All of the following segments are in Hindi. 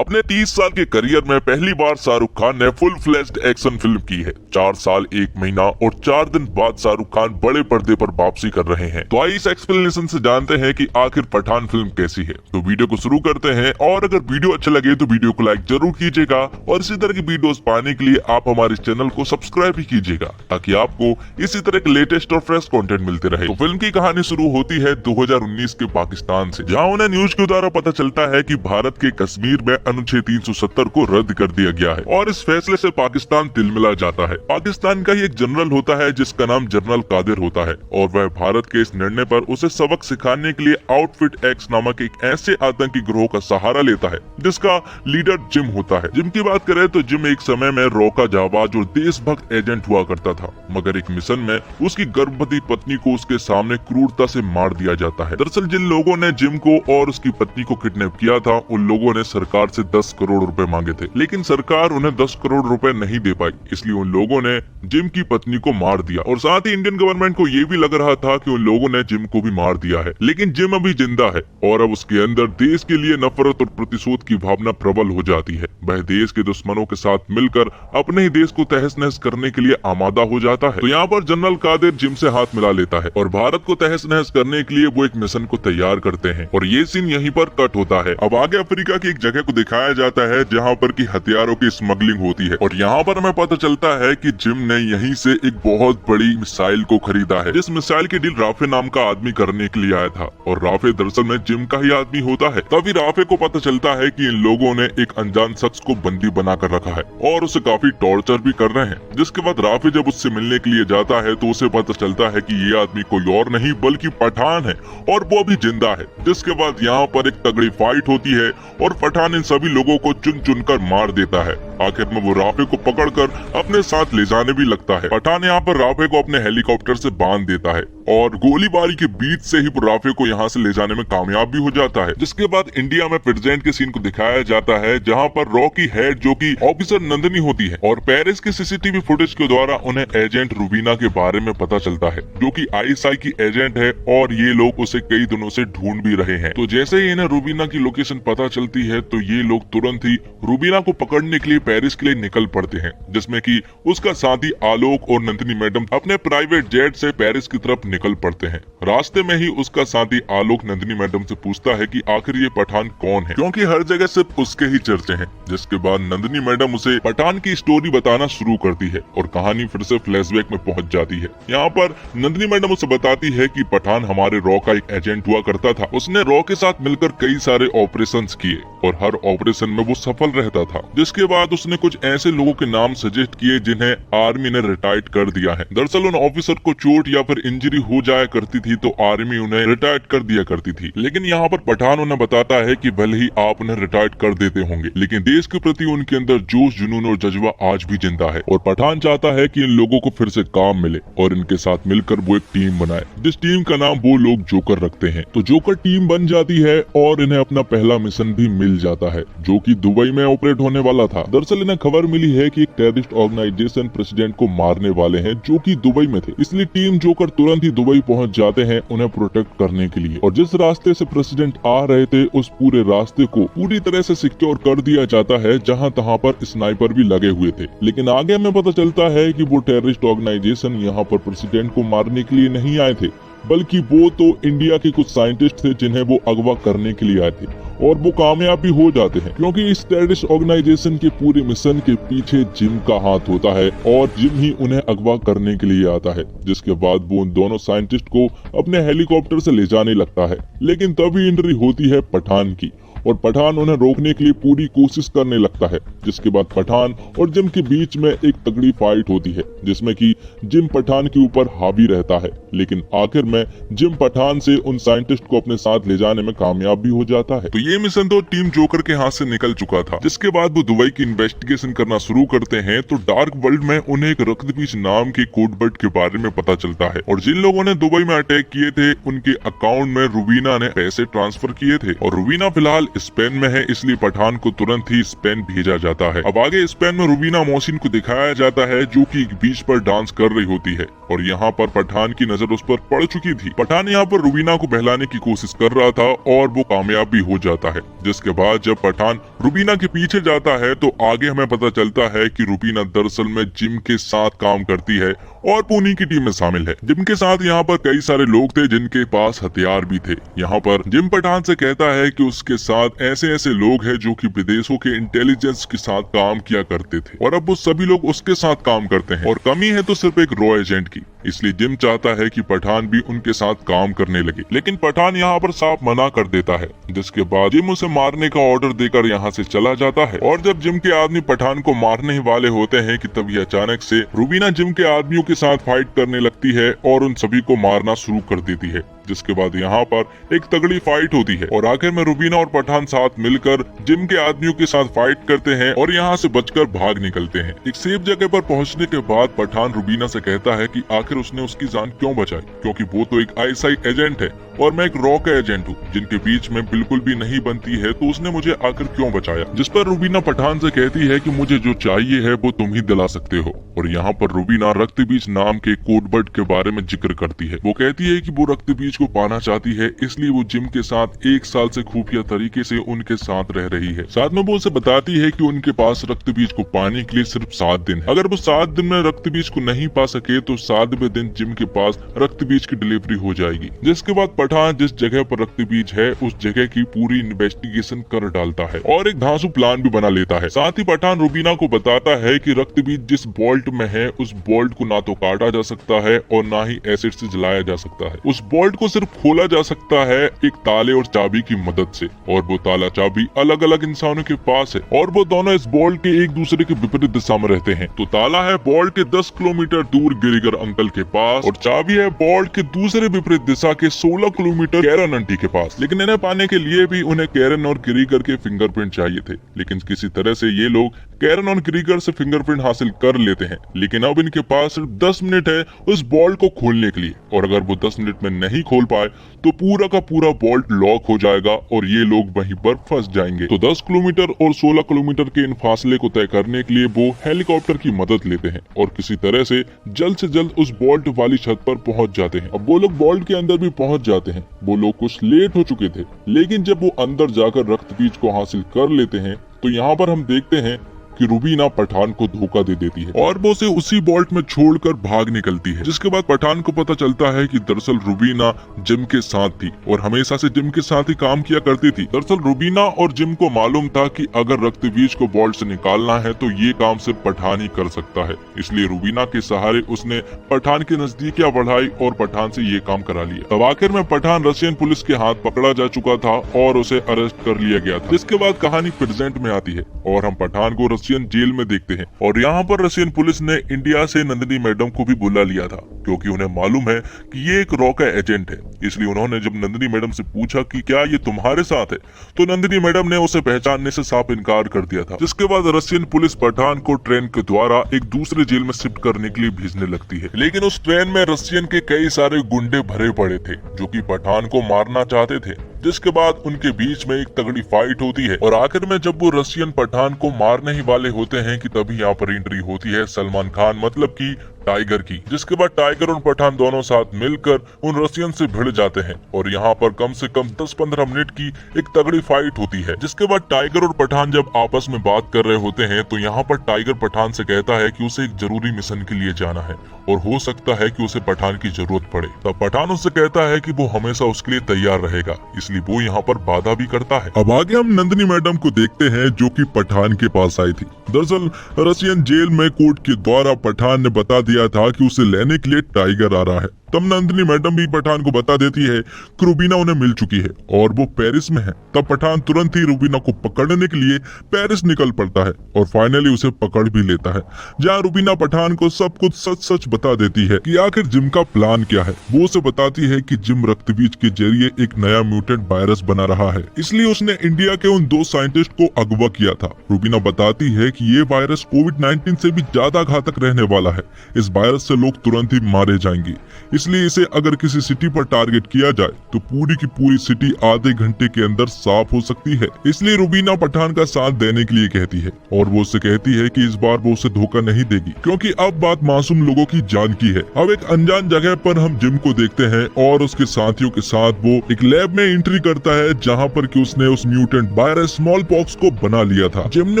अपने 30 साल के करियर में पहली बार शाहरुख खान ने फुल फ्लेश्ड एक्शन फिल्म की है। 4 साल 1 महीना और 4 दिन बाद शाहरुख खान बड़े पर्दे पर वापसी कर रहे हैं। तो आइए इस एक्सप्लेनेशन से जानते हैं कि आखिर पठान फिल्म कैसी है। तो वीडियो को शुरू करते हैं, और अगर वीडियो अच्छा लगे तो वीडियो को लाइक जरूर कीजिएगा और इसी तरह की वीडियोस पाने के लिए आप हमारे चैनल को सब्सक्राइब भी कीजिएगा, ताकि आपको इसी तरह के लेटेस्ट और फ्रेश कंटेंट मिलते रहे। तो फिल्म की कहानी शुरू होती है 2019 के पाकिस्तान से, जहां उन्हें न्यूज के द्वारा पता चलता है कि भारत के कश्मीर में अनुच्छेद 370 को रद्द कर दिया गया है और इस फैसले से पाकिस्तान तिलमिला जाता है। पाकिस्तान का ही एक जनरल होता है जिसका नाम जनरल कादिर होता है, और वह भारत के इस निर्णय पर उसे सबक सिखाने के लिए आउटफिट एक्स नामक एक ऐसे आतंकी गिरोह का सहारा लेता है जिसका लीडर जिम होता है। जिम की बात करें तो जिम एक समय में रॉ का जाबाज और देशभक्त एजेंट हुआ करता था, मगर एक मिशन में उसकी गर्भवती पत्नी को उसके सामने क्रूरता से मार दिया जाता है। दरअसल जिन लोगों ने जिम को और उसकी पत्नी को किडनैप किया था, उन लोगों ने सरकार से 10 करोड़ रुपए मांगे थे, लेकिन सरकार उन्हें 10 करोड़ रुपए नहीं दे पाई। इसलिए उन लोगों ने जिम की पत्नी को मार दिया, और साथ ही इंडियन गवर्नमेंट को ये भी लग रहा था कि उन लोगों ने जिम को भी मार दिया है। लेकिन जिम अभी जिंदा है और अब उसके अंदर देश के लिए नफरत और प्रतिशोध की भावना प्रबल हो जाती है। वह देश के दुश्मनों के साथ मिलकर अपने ही देश को तहस नहस करने के लिए आमादा हो जाता है। तो यहाँ पर जनरल कादिर जिम से हाथ मिला लेता है और भारत को तहस नहस करने के लिए वो एक मिशन को तैयार करते हैं, और ये सीन यहीं पर कट होता है। अब आगे अफ्रीका की एक जगह को दिखाया जाता है जहाँ पर की हथियारों की स्मगलिंग होती है, और यहाँ पर हमें पता चलता है कि जिम ने यहीं से एक बहुत बड़ी मिसाइल को खरीदा है, जिस मिसाइल की डील राफे नाम का आदमी करने के लिए आया था, और राफे दरअसल में जिम का ही आदमी होता है। तभी राफे को पता चलता है कि इन लोगों ने एक अनजान शख्स को बंदी बना कर रखा है और उसे काफी टॉर्चर भी कर रहे हैं। जिसके बाद राफे जब उससे मिलने के लिए जाता है तो उसे पता चलता है कि ये आदमी कोई और नहीं बल्कि पठान है, और वो भी जिंदा है। जिसके बाद यहाँ पर एक तगड़ी फाइट होती है और पठान इन सभी लोगों को चुन चुन कर मार देता है। आखिर में वो राफे को पकड़कर अपने साथ ले जाने भी लगता है। पठान यहाँ पर राफे को अपने हेलीकॉप्टर से बांध देता है और गोलीबारी के बीच से ही राफे को यहाँ से ले जाने में कामयाब भी हो जाता है। जिसके बाद इंडिया में प्रेजेंट के सीन को दिखाया जाता है, जहाँ पर रॉ की हेड जो कि ऑफिसर नंदनी होती है, और पेरिस के सीसीटीवी फुटेज के द्वारा उन्हें एजेंट रूबीना के बारे में पता चलता है, जो कि आईएसआई की एजेंट है, और ये लोग उसे कई दिनों से ढूंढ भी रहे हैं। तो जैसे ही इन्हें रूबीना की लोकेशन पता चलती है तो ये लोग तुरंत ही रूबीना को पकड़ने के लिए पेरिस के लिए निकल पड़ते हैं, जिसमें कि उसका साथी आलोक और नंदिनी मैडम अपने प्राइवेट जेट से पेरिस की तरफ निकल पड़ते हैं। रास्ते में ही उसका साथी आलोक नंदिनी मैडम से पूछता है कि आखिर ये पठान कौन है, क्योंकि हर जगह सिर्फ उसके ही चर्चे हैं। जिसके बाद नंदिनी मैडम उसे पठान की स्टोरी बताना शुरू करती है और कहानी फिर से फ्लैशबैक में पहुंच जाती है। यहाँ पर नंदिनी मैडम उसे बताती है कि पठान हमारे रॉ का एक एजेंट हुआ करता था। उसने रॉ के साथ मिलकर कई सारे ऑपरेशंस किए और हर ऑपरेशन में वो सफल रहता था। जिसके बाद उसने कुछ ऐसे लोगों के नाम सजेस्ट किए जिन्हें आर्मी ने रिटायर्ड कर दिया है। दरअसल उन ऑफिसर को चोट या फिर इंजरी हो जाया करती थी तो आर्मी उन्हें रिटायर्ड कर दिया करती थी। लेकिन यहाँ पर पठान उन्हें बताता है कि भले ही आप उन्हें रिटायर्ड कर देते होंगे, लेकिन देश के प्रति उनके अंदर जोश, जुनून और जज्बा आज भी जिंदा है, और पठान चाहता है कि इन लोगों को फिर से काम मिले और इनके साथ मिलकर वो एक टीम बनाए, जिस टीम का नाम वो लोग जोकर रखते हैं। तो जोकर टीम बन जाती है और इन्हें अपना पहला मिशन भी मिल जाता है, जो कि दुबई में ऑपरेट होने वाला था। दरअसल इन्हें खबर मिली है कि एक टेररिस्ट ऑर्गेनाइजेशन प्रेसिडेंट को मारने वाले हैं, जो कि दुबई में थे। इसलिए टीम जोकर तुरंत ही दुबई पहुंच जाते हैं उन्हें प्रोटेक्ट करने के लिए, और जिस रास्ते से प्रेसिडेंट आ रहे थे उस पूरे रास्ते को पूरी तरह से सिक्योर कर दिया जाता है, जहां तहां पर स्नाइपर भी लगे हुए थे। लेकिन आगे हमें पता चलता है कि वो टेररिस्ट ऑर्गेनाइजेशन यहाँ पर प्रेसिडेंट को मारने के लिए नहीं आए थे, बल्कि वो तो इंडिया के कुछ साइंटिस्ट थे जिन्हें वो अगवा करने के लिए आए थे, और वो कामयाब भी हो जाते हैं, क्योंकि इस टेररिस्ट ऑर्गेनाइजेशन के पूरे मिशन के पीछे जिम का हाथ होता है और जिम ही उन्हें अगवा करने के लिए आता है। जिसके बाद वो उन दोनों साइंटिस्ट को अपने हेलीकॉप्टर से ले जाने लगता है, लेकिन तभी एंट्री होती है पठान की, और पठान उन्हें रोकने के लिए पूरी कोशिश करने लगता है। जिसके बाद पठान और जिम के बीच में एक तगड़ी फाइट होती है, जिसमें कि जिम पठान के ऊपर हावी रहता है, लेकिन आखिर में जिम पठान से उन साइंटिस्ट को अपने साथ ले जाने में कामयाब भी हो जाता है। तो ये मिशन तो टीम जोकर के हाथ से निकल चुका था। जिसके बाद वो दुबई की इन्वेस्टिगेशन करना शुरू करते हैं, तो डार्क वर्ल्ड में उन्हें एक रक्तबीज नाम के कोडवर्ड के बारे में पता चलता है, और जिन लोगों ने दुबई में अटैक किए थे उनके अकाउंट में रूबीना ने पैसे ट्रांसफर किए थे, और रूबीना फिलहाल स्पेन में है, इसलिए पठान को तुरंत ही स्पेन भेजा जाता है। अब आगे स्पेन में रूबीना मोहसिन को दिखाया जाता है जो कि एक बीच पर डांस कर रही होती है और यहाँ पर पठान की नजर उस पर पड़ चुकी थी। पठान यहाँ पर रूबीना को बहलाने की कोशिश कर रहा था और वो कामयाब भी हो जाता है, जिसके बाद जब पठान रूबीना के पीछे जाता है तो आगे हमें पता चलता है कि रूबीना दरअसल में जिम के साथ काम करती है और पुनी की टीम में शामिल है। जिम के साथ यहाँ पर कई सारे लोग थे जिनके पास हथियार भी थे। यहाँ पर जिम पठान से कहता है कि उसके साथ ऐसे ऐसे लोग हैं जो कि विदेशों के इंटेलिजेंस के साथ काम किया करते थे और अब वो सभी लोग उसके साथ काम करते हैं और कमी है तो सिर्फ एक रॉ एजेंट की। इसलिए जिम चाहता है कि पठान भी उनके साथ काम करने लगे, लेकिन पठान यहाँ पर साफ मना कर देता है, जिसके बाद जिम उसे मारने का ऑर्डर देकर यहाँ से चला जाता है। और जब जिम के आदमी पठान को मारने ही वाले होते हैं कि तभी अचानक से रूबीना जिम के आदमियों के साथ फाइट करने लगती है और उन सभी को मारना शुरू कर देती है, जिसके बाद यहाँ पर एक तगड़ी फाइट होती है और आखिर में रूबीना और पठान साथ मिलकर जिम के आदमियों के साथ फाइट करते हैं और यहाँ से बचकर भाग निकलते हैं। एक सेफ जगह पर पहुँचने के बाद पठान रूबीना से कहता है कि आखिर उसने उसकी जान क्यों बचाई, क्योंकि वो तो एक आईएसआई एजेंट है और मैं एक रॉ का एजेंट हूँ जिनके बीच में बिल्कुल भी नहीं बनती है, तो उसने मुझे आखिर क्यों बचाया। जिस पर रूबीना पठान से कहती है कि मुझे जो चाहिए है वो तुम ही दिला सकते हो। और यहाँ पर रूबीना रक्तबीज नाम के कोडवर्ड के बारे में जिक्र करती है। वो कहती है कि वो रक्तबीज को पाना चाहती है, इसलिए वो जिम के साथ 1 साल से खुफिया तरीके से उनके साथ रह रही है। साथ में वो उसे बताती है कि उनके पास रक्तबीज को पाने के लिए सिर्फ 7 दिन है। अगर वो 7 दिन में रक्तबीज को नहीं पा सके तो 7वें दिन जिम के पास रक्तबीज की डिलीवरी हो जाएगी। जिसके बाद पठान जिस जगह पर रक्तबीज है उस जगह की पूरी इन्वेस्टिगेशन कर डालता है और एक धांसू प्लान भी बना लेता है। साथ ही पठान रूबीना को बताता है कि रक्तबीज जिस बोल्ट में है उस बोल्ट को ना तो काटा जा सकता है और ना ही एसिड से जलाया जा सकता है। उस बोल्ट को सिर्फ खोला जा सकता है एक ताले और चाबी की मदद से, और वो ताला चाबी अलग अलग इंसानों के पास है और वो दोनों इस बोल्ट के एक दूसरे के विपरीत दिशा में रहते हैं। तो ताला है बोल्ट के 10 किलोमीटर दूर गिरिगर अंकल के पास और चाबी है बोल्ट के दूसरे विपरीत दिशा के 16 किलोमीटर कैरन आंटी के पास। लेकिन इन्हें पाने के लिए भी उन्हें कैरन और गिरिगर के फिंगरप्रिंट चाहिए थे, लेकिन किसी तरह से ये लोग कैरन और गिरिगर से फिंगरप्रिंट हासिल कर लेते हैं। लेकिन अब इनके पास सिर्फ 10 मिनट है उस बोल्ट को खोलने के लिए, और अगर वो 10 मिनट में नहीं खोल पाए तो पूरा का पूरा बोल्ट लॉक हो जाएगा और ये लोग वहीं पर फंस जाएंगे। तो 10 किलोमीटर और 16 किलोमीटर के इन फासले को तय करने के लिए वो हेलीकॉप्टर की मदद लेते हैं और किसी तरह से जल्द उस बोल्ट वाली छत पर पहुंच जाते हैं। अब वो लोग बोल्ट के अंदर भी पहुंच जाते हैं। वो लोग कुछ लेट हो चुके थे, लेकिन जब वो अंदर जाकर रक्तबीज को हासिल कर लेते हैं तो यहाँ पर हम देखते हैं कि रूबीना पठान को धोखा दे देती है और वो उसे उसी बोल्ट में छोड़कर भाग निकलती है। जिसके बाद पठान को पता चलता है कि दरअसल रूबीना जिम के साथ थी और हमेशा से जिम के साथ ही काम किया करती थी। दरअसल रूबीना और जिम को मालूम था कि अगर रक्तबीज को बोल्ट से निकालना है तो ये काम सिर्फ पठान ही कर सकता है, इसलिए रूबीना के सहारे उसने पठान की नजदीकियां बढ़ाई और पठान से ये काम करा लिया। तब आखिर में पठान रशियन पुलिस के हाथ पकड़ा जा चुका था और उसे अरेस्ट कर लिया गया था। जिसके बाद कहानी प्रेजेंट में आती है और हम पठान को रशियन जेल में देखते हैं और यहाँ पर रशियन पुलिस ने इंडिया से नंदिनी मैडम को भी बुला लिया था, क्योंकि उन्हें मालूम है कि ये एक रॉ का एजेंट है। इसलिए उन्होंने जब नंदिनी मैडम से पूछा कि क्या ये तुम्हारे साथ है, तो नंदिनी मैडम ने उसे पहचानने से साफ इनकार कर दिया था। जिसके बाद रशियन पुलिस पठान को ट्रेन के द्वारा एक दूसरे जेल में शिफ्ट करने के लिए भेजने लगती है। लेकिन उस ट्रेन में रशियन के कई सारे गुंडे भरे पड़े थे जो कि पठान को मारना चाहते थे। जिसके बाद उनके बीच में एक तगड़ी फाइट होती है और आखिर में जब वो रशियन पठान को मारने ही वाले होते हैं कि तभी यहाँ पर एंट्री होती है सलमान खान मतलब कि टाइगर की। जिसके बाद टाइगर और पठान दोनों साथ मिलकर उन रशियन से भिड़ जाते हैं और यहाँ पर कम से कम 10-15 मिनट की एक तगड़ी फाइट होती है। जिसके बाद टाइगर और पठान जब आपस में बात कर रहे होते हैं तो यहाँ पर टाइगर पठान से कहता है कि उसे एक जरूरी मिशन के लिए जाना है और हो सकता है कि उसे पठान की जरूरत पड़े। तब पठान उससे कहता है कि वो हमेशा उसके लिए तैयार रहेगा, इसलिए वो यहाँ पर वादा भी करता है। अब आगे हम नंदिनी मैडम को देखते हैं जो कि पठान के पास आई थी। दरअसल रशियन जेल में कोर्ट के द्वारा पठान ने बता दिया था कि उसे लेने के लिए टाइगर आ रहा है। तब नंदिनी मैडम भी पठान को बता देती है कि रूबीना उन्हें मिल चुकी है और वो पेरिस में है। तब पठान तुरंत ही रूबीना को पकड़ने के लिए पेरिस निकल पड़ता है और फाइनली उसे पकड़ भी लेता है, जहाँ रूबीना पठान को सब कुछ सच बता देती है कि आखिर जिम का प्लान क्या है। वो उसे बताती है कि जिम रक्तबीज के जरिए एक नया म्यूटेंट वायरस बना रहा है, इसलिए उसने इंडिया के उन 2 साइंटिस्ट को अगवा किया था। रूबीना बताती है कि ये वायरस कोविड-19 से भी ज्यादा घातक रहने वाला है। इस वायरस से लोग तुरंत ही मारे जाएंगे, इसलिए इसे अगर किसी सिटी पर टारगेट किया जाए तो पूरी की पूरी सिटी आधे घंटे के अंदर साफ हो सकती है। इसलिए रुबीना पठान का साथ देने के लिए कहती है और वो उससे कहती है कि इस बार वो उसे धोखा नहीं देगी, क्योंकि अब बात मासूम लोगों की जान की है। अब एक अनजान जगह पर हम जिम को देखते हैं और उसके साथियों के साथ वो एक लैब में एंट्री करता है जहाँ पर कि उसने उस म्यूटेंट वायरस स्मॉल पॉक्स को बना लिया था। जिम ने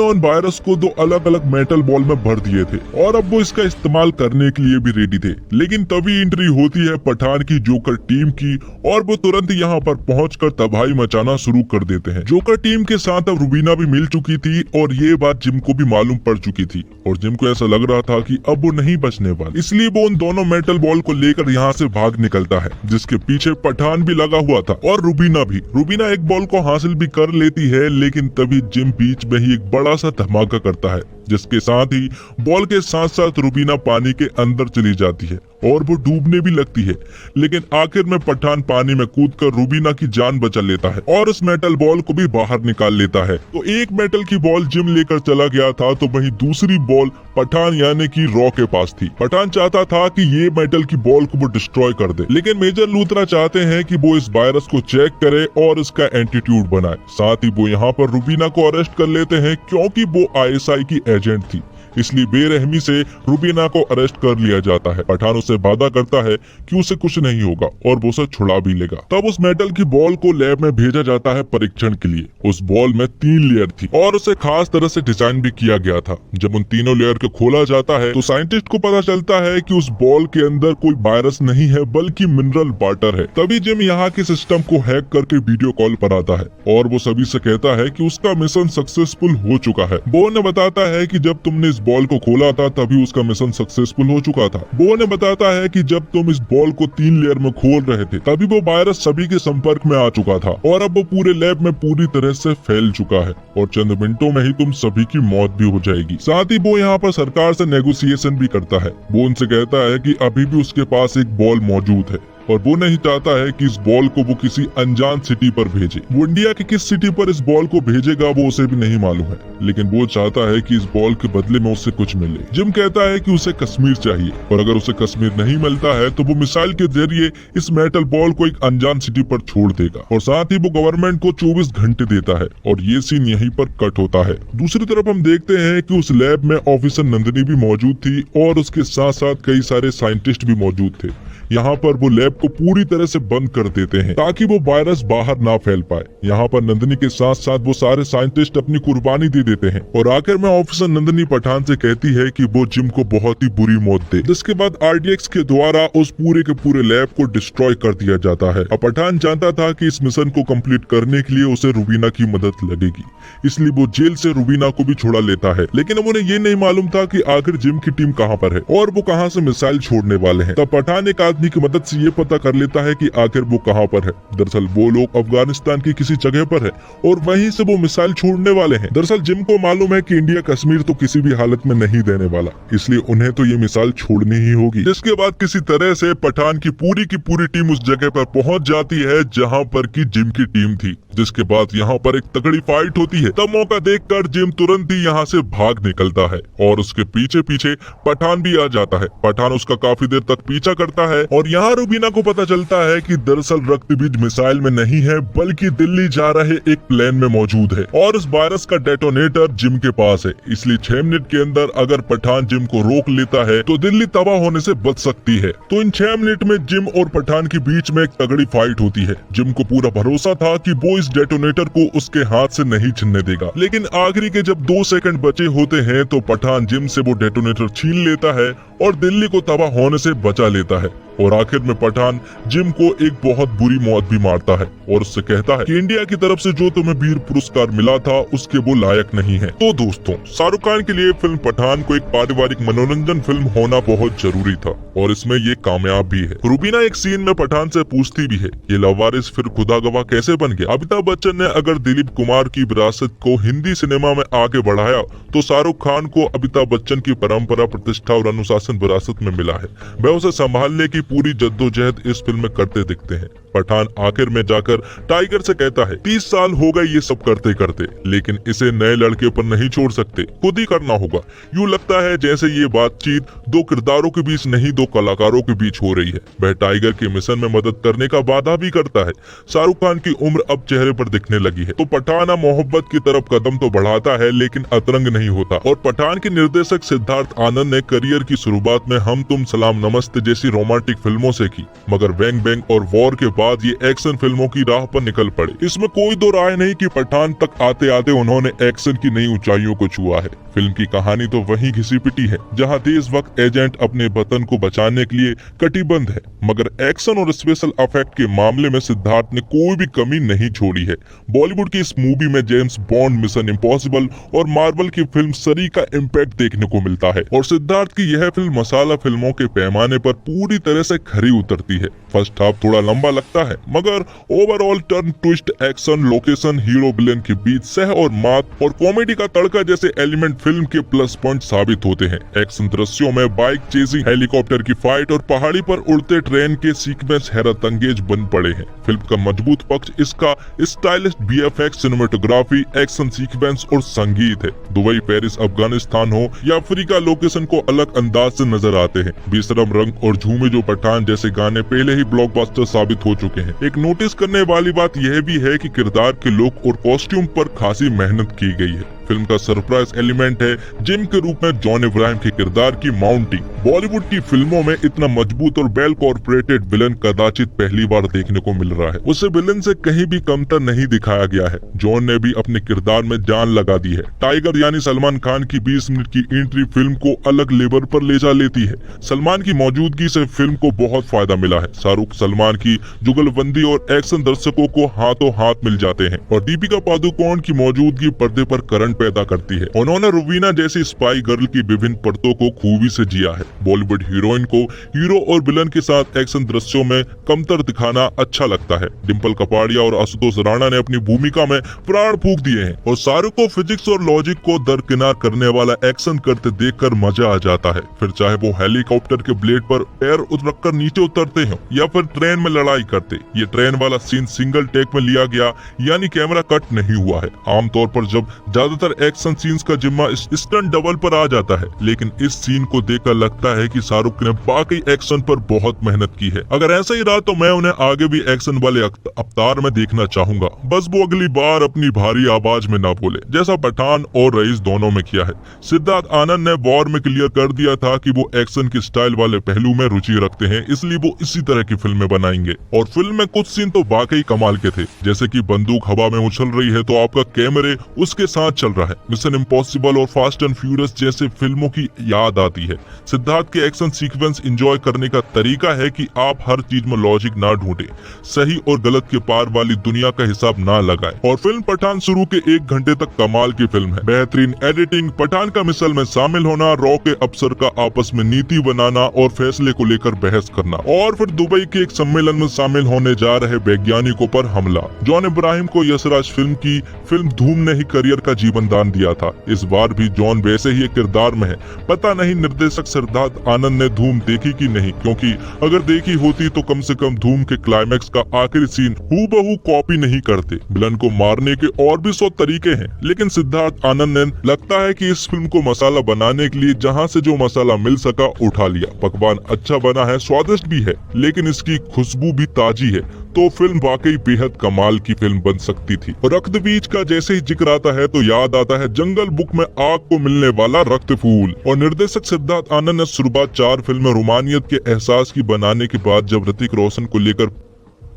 उन वायरस को 2 अलग अलग मेटल बॉल में भर दिए थे और अब वो इसका इस्तेमाल करने के लिए भी रेडी थे। लेकिन तभी एंट्री होती है पठान की जोकर टीम की और वो तुरंत यहाँ पर पहुंचकर तबाही मचाना शुरू कर देते हैं। जोकर टीम के साथ अब रुबीना भी मिल चुकी थी और ये बात जिम को भी मालूम पड़ चुकी थी और जिम को ऐसा लग रहा था कि अब वो नहीं बचने वाली, इसलिए वो उन दोनों मेटल बॉल को लेकर यहाँ से भाग निकलता है, जिसके पीछे पठान भी लगा हुआ था और रुबीना भी। रुबीना एक बॉल को हासिल भी कर लेती है, लेकिन तभी जिम बीच में ही एक बड़ा सा धमाका करता है, जिसके साथ ही बॉल के साथ साथ रुबीना पानी के अंदर चली जाती है और वो डूबने भी लगती है। लेकिन आखिर में पठान पानी में कूदकर रुबीना की जान बचा लेता है और उस मेटल बॉल को भी बाहर निकाल लेता है। तो एक मेटल की बॉल जिम लेकर चला गया था, तो वहीं दूसरी बॉल पठान यानी कि रॉ के पास थी। पठान चाहता था कि ये मेटल की बॉल को वो डिस्ट्रॉय कर दे, लेकिन मेजर लूथरा चाहते हैं कि वो इस वायरस को चेक करे और इसका एंटीट्यूड बनाए। साथ ही वो यहाँ पर रुबीना को अरेस्ट कर लेते हैं, क्योंकि वो ISI की एजेंट थी, इसलिए बेरहमी से रुबीना को अरेस्ट कर लिया जाता है। पठान उसे वादा करता है कि उसे कुछ नहीं होगा और वो उसे छुड़ा भी लेगा। तब उस मेटल की बॉल को लैब में भेजा जाता है परीक्षण के लिए। उस बॉल में 3 लेयर थी और उसे खास तरह से डिजाइन भी किया गया था। जब उन तीनों लेयर को खोला जाता है तो साइंटिस्ट को पता चलता है कि उस बॉल के अंदर कोई वायरस नहीं है बल्कि मिनरल वाटर है। तभी जिम यहाँ के सिस्टम को हैक करके वीडियो कॉल पर आता है और वो सभी से कहता है कि उसका मिशन सक्सेसफुल हो चुका है। वो उन्हें बताता है कि जब तुमने इस बॉल को खोला था तभी उसका मिशन सक्सेसफुल हो चुका था। वो उन्हें बताता है कि जब तुम इस बॉल को 3 लेयर में खोल रहे थे तभी वो वायरस सभी के संपर्क में आ चुका था और अब वो पूरे लैब में पूरी तरह से फैल चुका है और चंद मिनटों में ही तुम सभी की मौत भी हो जाएगी। साथ ही वो यहाँ पर सरकार से नेगोशिएशन भी करता है। वो उनसे कहता है कि अभी भी उसके पास एक बॉल मौजूद है और वो नहीं चाहता है कि इस बॉल को वो किसी अनजान सिटी पर भेजे। वो इंडिया की किस सिटी पर इस बॉल को भेजेगा वो उसे भी नहीं मालूम है, लेकिन वो चाहता है कि इस बॉल के बदले में उससे कुछ मिले। जिम कहता है कि उसे कश्मीर चाहिए और अगर उसे कश्मीर नहीं मिलता है तो वो मिसाइल के जरिए इस मेटल बॉल को एक अनजान सिटी पर छोड़ देगा और साथ ही वो गवर्नमेंट को 24 घंटे देता है और ये सीन यहीं पर कट होता है। दूसरी तरफ हम देखते हैं कि उस लैब में ऑफिसर नंदिनी भी मौजूद थी और उसके साथ साथ कई सारे साइंटिस्ट भी मौजूद थे। यहाँ पर वो लैब को पूरी तरह से बंद कर देते हैं ताकि वो वायरस बाहर ना फैल पाए। यहाँ पर नंदिनी के साथ साथ वो सारे साइंटिस्ट अपनी कुर्बानी दे देते हैं और आखिर में ऑफिसर नंदिनी पठान से कहती है कि वो जिम को बहुत ही बुरी मौत दे, जिसके बाद RDX के द्वारा उस पूरे के पूरे लैब को डिस्ट्रॉय कर दिया जाता है। अब पठान जानता था कि इस मिशन को कंप्लीट करने के लिए उसे रुबीना की मदद लगेगी, इसलिए वो जेल से रुबीना को भी छुड़ा लेता है। लेकिन अब उन्हें ये नहीं मालूम था कि आखिर जिम की टीम कहाँ पर है और वो कहाँ से मिसाइल छोड़ने वाले हैं। तब पठान एक आदमी की मदद से ये पता कर लेता है कि आखिर वो कहाँ पर है। दरअसल वो लोग अफगानिस्तान की किसी जगह पर है और वहीं से वो मिसाइल छोड़ने वाले हैं। दरअसल जिम को मालूम है कि इंडिया कश्मीर तो किसी भी हालत में नहीं देने वाला, इसलिए उन्हें तो ये मिसाइल छोड़नी ही होगी। जिसके बाद किसी तरह से पठान की पूरी टीम उस जगह पर पहुंच जाती है जहां पर की जिम की टीम थी। जिसके बाद यहाँ पर एक तगड़ी फाइट होती है। तब मौका देखकर जिम तुरंत ही यहाँ से भाग निकलता है और उसके पीछे पीछे पठान भी आ जाता है। पठान उसका काफी देर तक पीछा करता है और यहाँ रुबीना को पता चलता है कि दरअसल रक्तबीज मिसाइल में नहीं है बल्कि दिल्ली जा रहे एक प्लेन में मौजूद है और उस वायरस का डेटोनेटर जिम के पास है। इसलिए 6 मिनट के अंदर अगर पठान जिम को रोक लेता है तो दिल्ली तबाह होने से बच सकती है। तो इन 6 मिनट में जिम और पठान के बीच में एक तगड़ी फाइट होती है। जिम को पूरा भरोसा था कि वो इस डेटोनेटर को उसके हाथ से नहीं छीनने देगा, लेकिन आखिरी के जब 2 सेकंड बचे होते हैं तो पठान जिम से वो डेटोनेटर छीन लेता है और दिल्ली को तबाह होने से बचा लेता है। और आखिर में पठान जिम को एक बहुत बुरी मौत भी मारता है और उससे कहता है कि इंडिया की तरफ से जो तुम्हें वीर पुरस्कार मिला था उसके वो लायक नहीं है। तो दोस्तों, शाहरुख खान के लिए फिल्म पठान को एक पारिवारिक मनोरंजन फिल्म होना बहुत जरूरी था और इसमें ये कामयाब भी है। रुबीना एक सीन में पठान से पूछती भी है, ये लवारिस फिर खुदा गवाह कैसे बन गया? अमिताभ बच्चन ने अगर दिलीप कुमार की विरासत को हिंदी सिनेमा में आगे बढ़ाया तो शाहरुख खान को अमिताभ बच्चन की परंपरा, प्रतिष्ठा और अनुशासन विरासत में मिला है। वह उसे संभालने की पूरी जद्दोजहद इस फिल्म में करते दिखते हैं। पठान आखिर में जाकर टाइगर से कहता है 30 साल हो गए ये सब करते करते, लेकिन इसे नए लड़के पर नहीं छोड़ सकते, खुद ही करना होगा। यूं लगता है जैसे ये बातचीत दो किरदारों के बीच नहीं, दो कलाकारों के बीच हो रही है। वह टाइगर के मिशन में मदद करने का वादा भी करता है। शाहरुख खान की उम्र अब चेहरे पर दिखने लगी है, तो पठान मोहब्बत की तरफ कदम तो बढ़ाता है, लेकिन अतरंग नहीं होता। और पठान के निर्देशक सिद्धार्थ आनंद ने करियर की शुरुआत में हम तुम सलाम नमस्ते जैसी रोमांटिक फिल्मों से की, मगर बैंग बैंग और वॉर के बाद ये एक्शन फिल्मों की राह पर निकल पड़े। इसमें कोई दो राय नहीं कि पठान तक आते आते उन्होंने एक्शन की नई ऊंचाइयों को छुआ है। फिल्म की कहानी तो वहीं घिसी पिटी है जहां देशभक्त एजेंट अपने वतन को बचाने के लिए कटिबद्ध है, मगर एक्शन और स्पेशल इफेक्ट के मामले में सिद्धार्थ ने कोई भी कमी नहीं छोड़ी है। बॉलीवुड की इस मूवी में जेम्स बॉन्ड, मिशन इम्पॉसिबल और मार्वल की फिल्म सरी का इम्पैक्ट देखने को मिलता है, और सिद्धार्थ की यह फिल्म मसाला फिल्मों के पैमाने पर पूरी तरह से खरी उतरती है। फर्स्ट हाफ थोड़ा लंबा लगता है, मगर overall turn, twist, action, location, hero villain के बीच सह और मात और कॉमेडी का तड़का जैसे एलिमेंट फिल्म के प्लस पॉइंट साबित होते हैं। एक्शन दृश्यों में बाइक चेजिंग, हेलीकॉप्टर की फाइट और पहाड़ी पर उड़ते ट्रेन के सीक्वेंस हैरत अंगेज बन पड़े हैं। फिल्म का मजबूत पक्ष इसका stylish BFX, cinematography, action sequence और संगीत है। दुबई, पेरिस, अफगानिस्तान हो या अफ्रीका, लोकेशन को अलग अंदाज से नजर आते हैं। बेशरम रंग और झूमे जो पठान जैसे गाने पहले ही ब्लॉकबस्टर साबित हो चुके हैं। एक नोटिस करने वाली बात यह भी है कि किरदार के लुक और कॉस्ट्यूम पर खासी मेहनत की गई है। फिल्म का सरप्राइज एलिमेंट है जिम के रूप में जॉन इब्राहिम के किरदार की माउंटिंग। बॉलीवुड की फिल्मों में इतना मजबूत और वेल कॉर्पोरेटेड विलन कदाचित पहली बार देखने को मिल रहा है। उसे विलन से कहीं भी कमतर नहीं दिखाया गया है। जॉन ने भी अपने किरदार में जान लगा दी है। टाइगर यानी सलमान खान की 20 मिनट की एंट्री फिल्म को अलग लेवल पर ले जा लेती है। सलमान की मौजूदगी से फिल्म को बहुत फायदा मिला है। शाहरुख सलमान की जुगलबंदी और एक्शन दर्शकों को हाथों हाथ मिल जाते हैं, और दीपिका पादुकोण की मौजूदगी पर्दे पर करंट पैदा करती है। उन्होंने रुबीना जैसी स्पाई गर्ल की विभिन्न परतों को खूबी से जिया है। बॉलीवुड हीरोइन को हीरो और विलन के साथ एक्शन दृश्यों में कमतर दिखाना अच्छा लगता है। डिम्पल कपाड़िया और आशुतोष राणा ने अपनी भूमिका में प्राण फूंक दिए हैं, और शाहरुख को फिजिक्स और लॉजिक को दरकिनार करने वाला एक्शन करते देखकर मजा आ जाता है। फिर चाहे वो हेलीकॉप्टर के ब्लेड पर पैर रखकर नीचे उतरते हो या फिर ट्रेन में लड़ाई करते। ये ट्रेन वाला सीन सिंगल टेक में लिया गया, यानी कैमरा कट नहीं हुआ है। आमतौर पर जब ज्यादातर एक्शन सीन्स का जिम्मा स्टंट डबल पर आ जाता है, लेकिन इस सीन को देखकर लगता है कि शाहरुख ने बाकी एक्शन पर बहुत मेहनत की है। अगर ऐसा ही रहा तो मैं उन्हें आगे भी एक्शन वाले अवतार में देखना चाहूंगा। बस वो अगली बार अपनी भारी आवाज में ना बोले, जैसा पठान और रईस दोनों में किया है। सिद्धार्थ आनंद ने वॉर में क्लियर कर दिया था कि वो एक्शन की स्टाइल वाले पहलू में रुचि रखते हैं, इसलिए वो इसी तरह की फिल्में बनाएंगे। और फिल्म में कुछ सीन तो वाकई कमाल के थे, जैसे कि बंदूक हवा में उछल रही है तो आपका कैमरे उसके साथ चल रहा है। मिशन इम्पॉसिबल और फास्ट एंड फ्यूरियस जैसे फिल्मों की याद आती है। सिद्धार्थ के एक्शन सीक्वेंस एंजॉय करने का तरीका है कि आप हर चीज में लॉजिक ना ढूंढे, सही और गलत के पार वाली दुनिया का हिसाब ना लगाए। और फिल्म पठान शुरू के 1 घंटे तक कमाल की फिल्म है। बेहतरीन एडिटिंग, पठान का मिसल में शामिल होना, रॉ के अफसर का आपस में नीति बनाना और फैसले को लेकर बहस करना, और फिर दुबई के एक सम्मेलन में शामिल होने जा रहे वैज्ञानिकों पर हमला। जॉन इब्राहिम को यशराज फिल्म धूम ने ही करियर का जीवन दान दिया था। इस बार भी जॉन वैसे ही एक किरदार में है। पता नहीं निर्देशक सिद्धार्थ आनंद ने धूम देखी कि नहीं, क्योंकि अगर देखी होती तो कम से कम धूम के क्लाइमैक्स का आखिरी सीन हूबहू कॉपी नहीं करते। विलन को मारने के और भी 100 तरीके हैं, लेकिन सिद्धार्थ आनंद ने लगता है कि इस फिल्म को मसाला बनाने के लिए जहां से जो मसाला मिल सका उठा लिया। पकवान अच्छा बना है, स्वादिष्ट भी है, लेकिन इसकी खुशबू भी ताजी है, तो फिल्म वाकई बेहद कमाल की फिल्म बन सकती थी। रक्त बीज का जैसे ही जिक्र आता है तो याद आता है जंगल बुक में आग को मिलने वाला रक्त फूल। और निर्देशक सिद्धार्थ आनंद ने शुरुआत 4 फिल्में रोमानियत के एहसास की बनाने के बाद जब ऋतिक रोशन को लेकर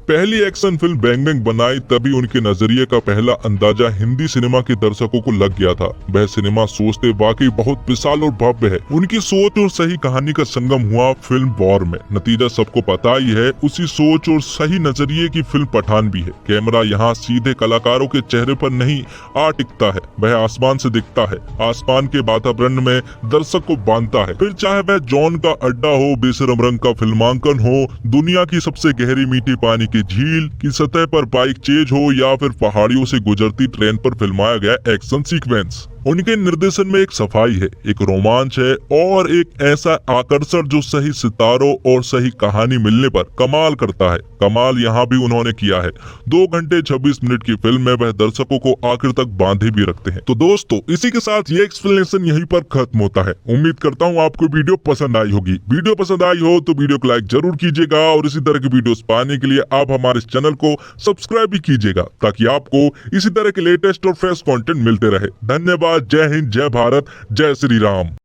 पहली एक्शन फिल्म बैंग बैंग बनाई, तभी उनके नजरिए का पहला अंदाजा हिंदी सिनेमा के दर्शकों को लग गया था। वह सिनेमा सोचते वाकई बहुत विशाल और भव्य है। उनकी सोच और सही कहानी का संगम हुआ फिल्म वॉर में। नतीजा सबको पता ही है। उसी सोच और सही नजरिए की फिल्म पठान भी है। कैमरा यहाँ सीधे कलाकारों के चेहरे पर नहीं आ टिकता है, वह आसमान से दिखता है। आसमान के वातावरण में दर्शक को बांधता है, फिर चाहे वह जॉन का अड्डा हो, बेशरम रंग का फिल्मांकन हो, दुनिया की सबसे गहरी मीठी पानी की झील की सतह पर बाइक चेज हो, या फिर पहाड़ियों से गुजरती ट्रेन पर फिल्माया गया एक्शन सीक्वेंस। उनके निर्देशन में एक सफाई है, एक रोमांच है और एक ऐसा आकर्षण जो सही सितारों और सही कहानी मिलने पर कमाल करता है। कमाल यहाँ भी उन्होंने किया है। 2 घंटे 26 मिनट की फिल्म में वह दर्शकों को आखिर तक बांधे भी रखते हैं। तो दोस्तों, इसी के साथ ये एक्सप्लेनेशन यहीं पर खत्म होता है। उम्मीद करता हूँ आपको वीडियो पसंद आई होगी। वीडियो पसंद आई हो तो वीडियो को लाइक जरूर कीजिएगा और इसी तरह की वीडियोस पाने के लिए आप हमारे इस चैनल को सब्सक्राइब भी कीजिएगा, ताकि आपको इसी तरह के लेटेस्ट और फ्रेश कंटेंट मिलते रहे। धन्यवाद। जय हिंद, जय भारत, जय श्री राम।